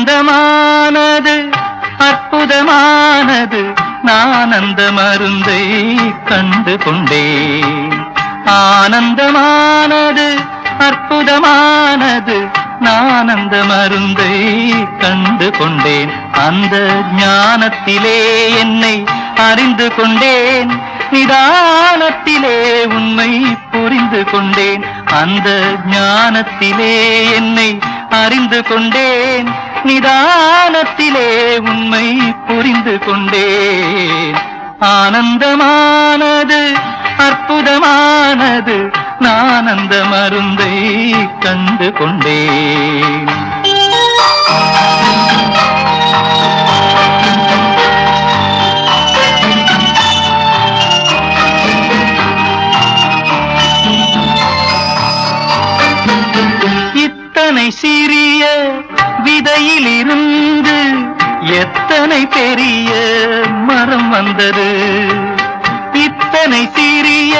ஆனந்தமானது அற்புதமானது நான் அந்த மருந்தை கண்டு கொண்டேன். ஆனந்தமானது அற்புதமானது நான் அந்த மருந்தை கண்டு கொண்டேன். அந்த ஞானத்திலே என்னை அறிந்து கொண்டேன், நிதானத்திலே உண்மை புரிந்து கொண்டேன். அந்த ஞானத்திலே என்னை அறிந்து கொண்டேன், நிதானத்திலே உண்மை புரிந்து கொண்டேன். ஆனந்தமானது அற்புதமானது நான் அந்த மருந்தை கண்டு கொண்டேன். இத்தனை சிறிய விதையிலிருந்து எத்தனை பெரிய மரம் வந்தது. இத்தனை சிறிய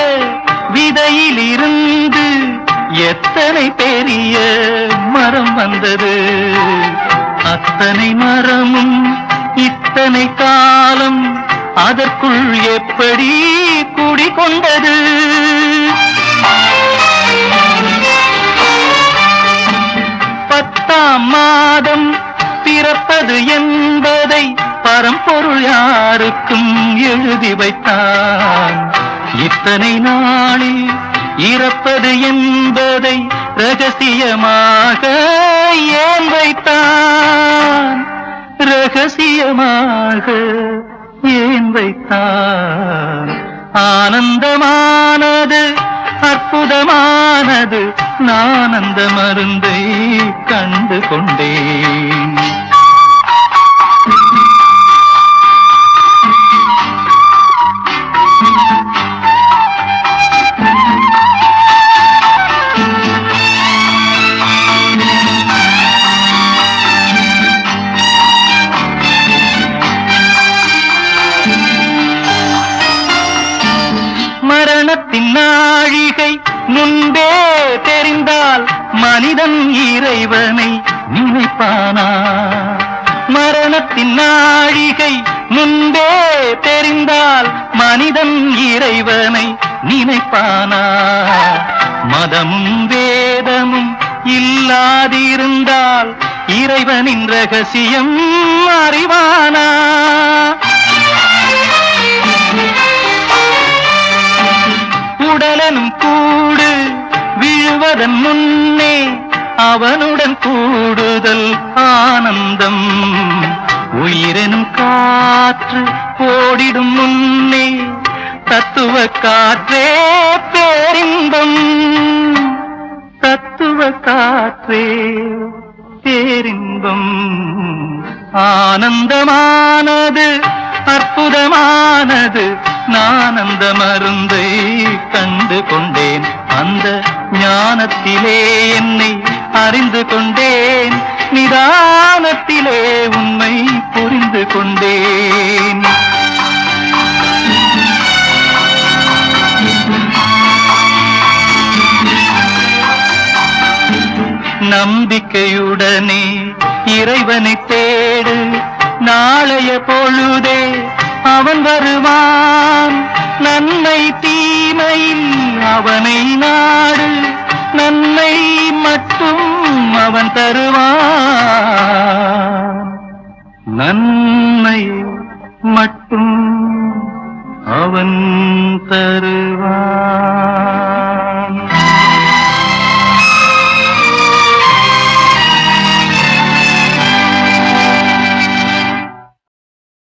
விதையிலிருந்து எத்தனை பெரிய மரம் வந்தது. அத்தனை மரமும் இத்தனை காலம் அதற்குள் எப்படி குடிகொண்டது. பத்தாம் மாதம் பிறப்பது என்பதை பரம்பொருள் யாருக்கும் எழுதி வைத்தான். இத்தனை நாளில் இறப்பது என்பதை ரகசியமாக ஏன் வைத்தான். ரகசியமாக ஏன் வைத்தான். ஆனந்தமானது அற்புதமானது நான் அந்த மருந்தை கண்டு கொண்டேன். மரணத்தின் நாழிகை முன்பே தெரிந்தால் மனிதன் இறைவனை நினைப்பானா. மரணத்தின் நாழிகை முன்பே தெரிந்தால் மனிதன் இறைவனை நினைப்பானா. மதமும் வேதமும் இல்லாதிருந்தால் இறைவனின் ரகசியம் அறிவானா. உடலனும் கூடு விழுவதன் முன்னே அவனுடன் கூடுதல் ஆனந்தம். உயிரெனும் காற்று ஓடிடும் முன்னே தத்துவ காற்றே பேரின்பம். தத்துவ காற்றே பேரின்பம். ஆனந்தமானது அற்புதமானது நான் அந்த மருந்தை கண்டு கொண்டேன். அந்த ஞானத்திலே என்னை அறிந்து கொண்டேன், நிதானத்திலே உண்மை புரிந்து கொண்டேன். நம்பிக்கையுடனே இறைவனை தேடு, நாளைய பொழுதே அவன் வருவான். நன்மை தீமையில் அவனை நாடு, நன்மை மட்டும் அவன் தருவான். நன்மை மட்டும் அவன் தரு